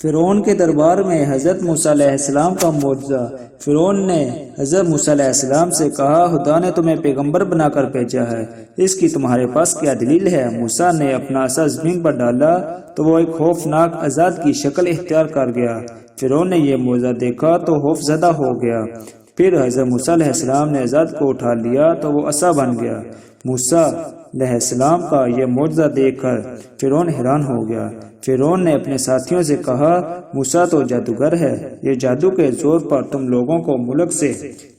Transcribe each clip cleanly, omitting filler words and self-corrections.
فرعون کے دربار میں حضرت موسیٰ علیہ السلام کا معجزہ۔ فرعون نے حضرت موسیٰ علیہ السلام سے کہا، خدا نے تمہیں پیغمبر بنا کر بھیجا ہے، اس کی تمہارے پاس کیا دلیل ہے؟ موسیٰ نے اپنا عصا زمین پر ڈالا تو وہ ایک خوفناک عذاب کی شکل اختیار کر گیا۔ فرعون نے یہ معجزہ دیکھا تو خوف زدہ ہو گیا۔ پھر حضرت موسیٰ علیہ السلام نے عذاب کو اٹھا لیا تو وہ عصا بن گیا۔ موسیٰ علیہ السلام کا یہ معجزہ دیکھ کر فرعون حیران ہو گیا۔ فرعون نے اپنے ساتھیوں سے کہا، موسیٰ تو جادوگر ہے، یہ جادو کے زور پر تم لوگوں کو ملک سے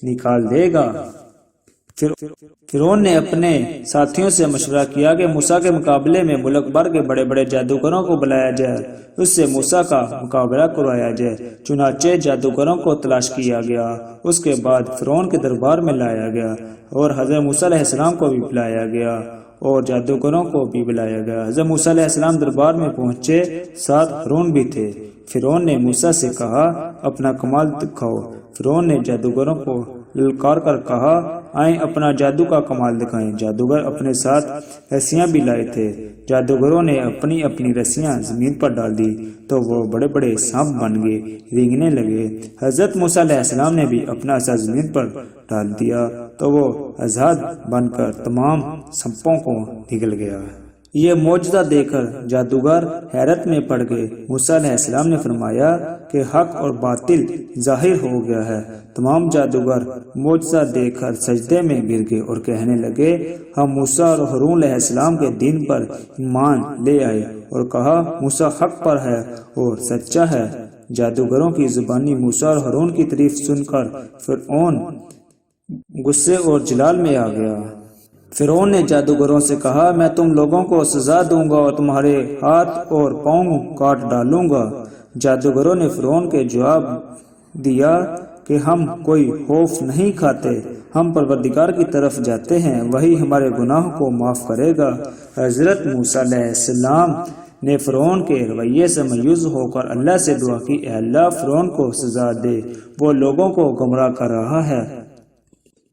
نکال دے گا۔ فرعون نے اپنے ساتھیوں سے مشورہ کیا کہ موسیٰ کے مقابلے میں ملک بھر کے بڑے بڑے جادوگروں کو بلایا جائے، اس سے موسیٰ کا مقابلہ کروایا جائے۔ چنانچہ جادوگروں کو تلاش کیا گیا، اس کے بعد فرعون کے دربار میں لایا گیا اور حضرت موسیٰ علیہ السلام کو بھی بلایا گیا اور جادوگروں کو بھی بلایا گیا۔ حضرت موسیٰ علیہ السلام دربار میں پہنچے، ساتھ ہارون بھی تھے۔ فرعون نے موسیٰ سے کہا، اپنا کمال دکھاؤ۔ فرعون نے جادوگروں کو للکار کر کہا، آئیں اپنا جادو کا کمال دکھائیں۔ جادوگر اپنے ساتھ رسیاں بھی لائے تھے۔ جادوگروں نے اپنی اپنی رسیاں زمین پر ڈال دی تو وہ بڑے بڑے سانپ بن گئے، رینگنے لگے۔ حضرت موسیٰ علیہ السلام نے بھی اپنا عصا زمین پر ڈال دیا تو وہ آزاد بن کر تمام سانپوں کو نگل گیا۔ یہ معجزہ دیکھ کر جادوگر حیرت میں پڑ گئے۔ موسیٰ علیہ السلام نے فرمایا کہ حق اور باطل ظاہر ہو گیا ہے۔ تمام جادوگر معجزہ دیکھ کر سجدے میں گر گئے اور کہنے لگے، ہم موسیٰ اور ہارون علیہ السلام کے دین پر ایمان لے آئے، اور کہا، موسیٰ حق پر ہے اور سچا ہے۔ جادوگروں کی زبانی موسیٰ اور ہارون کی تعریف سن کر فرعون غصے اور جلال میں آ گیا۔ فرعون نے جادوگروں سے کہا، میں تم لوگوں کو سزا دوں گا اور تمہارے ہاتھ اور پاؤں کاٹ ڈالوں گا۔ جادوگروں نے فرعون کے جواب دیا کہ ہم کوئی خوف نہیں کھاتے، ہم پروردگار کی طرف جاتے ہیں، وہی ہمارے گناہ کو معاف کرے گا۔ حضرت موسیٰ علیہ السلام نے فرعون کے رویے سے مایوس ہو کر اللہ سے دعا کی، اے اللہ، فرعون کو سزا دے، وہ لوگوں کو گمراہ کر رہا ہے،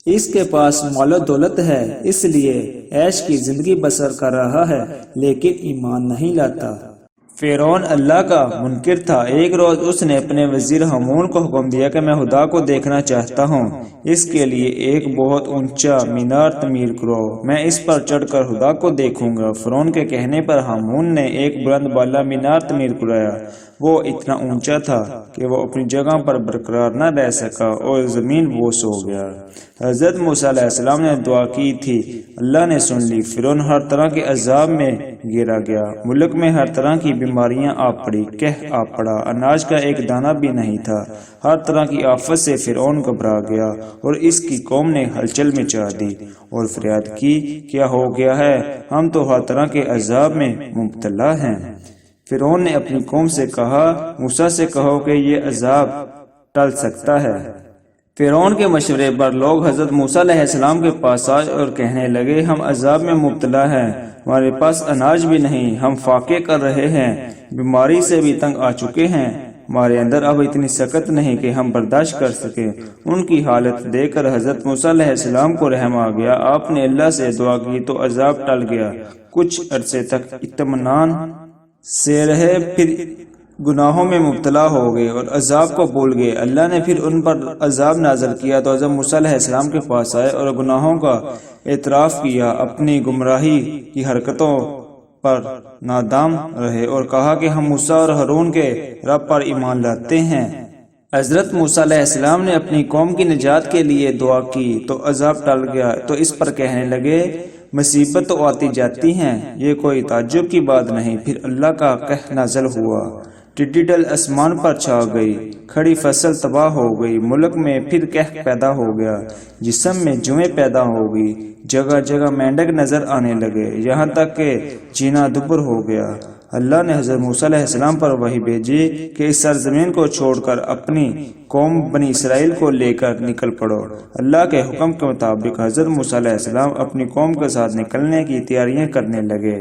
اس کے پاس مال و دولت ہے، اس لیے عیش کی زندگی بسر کر رہا ہے لیکن ایمان نہیں لاتا۔ فرعون اللہ کا منکر تھا۔ ایک روز اس نے اپنے وزیر ہامون کو حکم دیا کہ میں خدا کو دیکھنا چاہتا ہوں، اس کے لیے ایک بہت اونچا مینار تعمیر کرو، میں اس پر چڑھ کر خدا کو دیکھوں گا۔ فرعون کے کہنے پر ہامون نے ایک بلند بالا مینار تعمیر کرایا۔ وہ اتنا اونچا تھا کہ وہ اپنی جگہ پر برقرار نہ رہ سکا اور زمین بوس ہو گیا۔ حضرت موسیٰ علیہ السلام نے دعا کی تھی، اللہ نے سن لی۔ فرعون ہر طرح کے عذاب میں گھیرا گیا، ملک میں ہر طرح کی بیماریاں آ پڑی، قحط آ پڑا، اناج کا ایک دانہ بھی نہیں تھا۔ ہر طرح کی آفت سے فرعون گھبرا گیا اور اس کی قوم نے ہلچل مچا دی اور فریاد کی، کیا ہو گیا ہے؟ ہم تو ہر طرح کے عذاب میں مبتلا ہیں۔ فرعون نے اپنی قوم سے کہا، موسیٰ سے کہو کہ یہ عذاب ٹل سکتا ہے۔ فرعون کے مشورے پر لوگ حضرت موسیٰ علیہ السلام کے پاس آئے اور کہنے لگے، ہم عذاب میں مبتلا ہیں، ہمارے پاس اناج بھی نہیں، ہم فاقے کر رہے ہیں، بیماری سے بھی تنگ آ چکے ہیں، ہمارے اندر اب اتنی سکت نہیں کہ ہم برداشت کر سکیں۔ ان کی حالت دیکھ کر حضرت موسیٰ علیہ السلام کو رحم آ گیا۔ آپ نے اللہ سے دعا کی تو عذاب ٹل گیا، کچھ عرصے تک اطمینان سے رہے، پھر گناہوں میں مبتلا ہو گئے اور عذاب کو بھول گئے۔ اللہ نے پھر ان پر عذاب نازل کیا تو حضرت موسیٰ علیہ السلام کے پاس آئے اور گناہوں کا اعتراف کیا، اپنی گمراہی کی حرکتوں پر نادام رہے اور کہا کہ ہم موسیٰ اور ہارون کے رب پر ایمان لاتے ہیں۔ حضرت موسیٰ علیہ السلام نے اپنی قوم کی نجات کے لیے دعا کی تو عذاب ٹل گیا، تو اس پر کہنے لگے، مصیبت تو آتی جاتی ہیں، یہ کوئی تعجب کی بات نہیں۔ پھر اللہ کا قہر نازل ہوا، ٹڈی دل آسمان پر چھا گئی، کھڑی فصل تباہ ہو گئی، ملک میں پھر قحط پیدا ہو گیا، جسم میں جویں پیدا ہو گئی، جگہ جگہ مینڈک نظر آنے لگے، یہاں تک کہ جینا دبر ہو گیا۔ اللہ نے حضرت موسیٰ علیہ السلام پر وحی بھیجی کہ اس سرزمین کو چھوڑ کر اپنی قوم بنی اسرائیل کو لے کر نکل پڑو۔ اللہ کے حکم کے مطابق حضرت موسیٰ علیہ السلام اپنی قوم کے ساتھ نکلنے کی تیاریاں کرنے لگے۔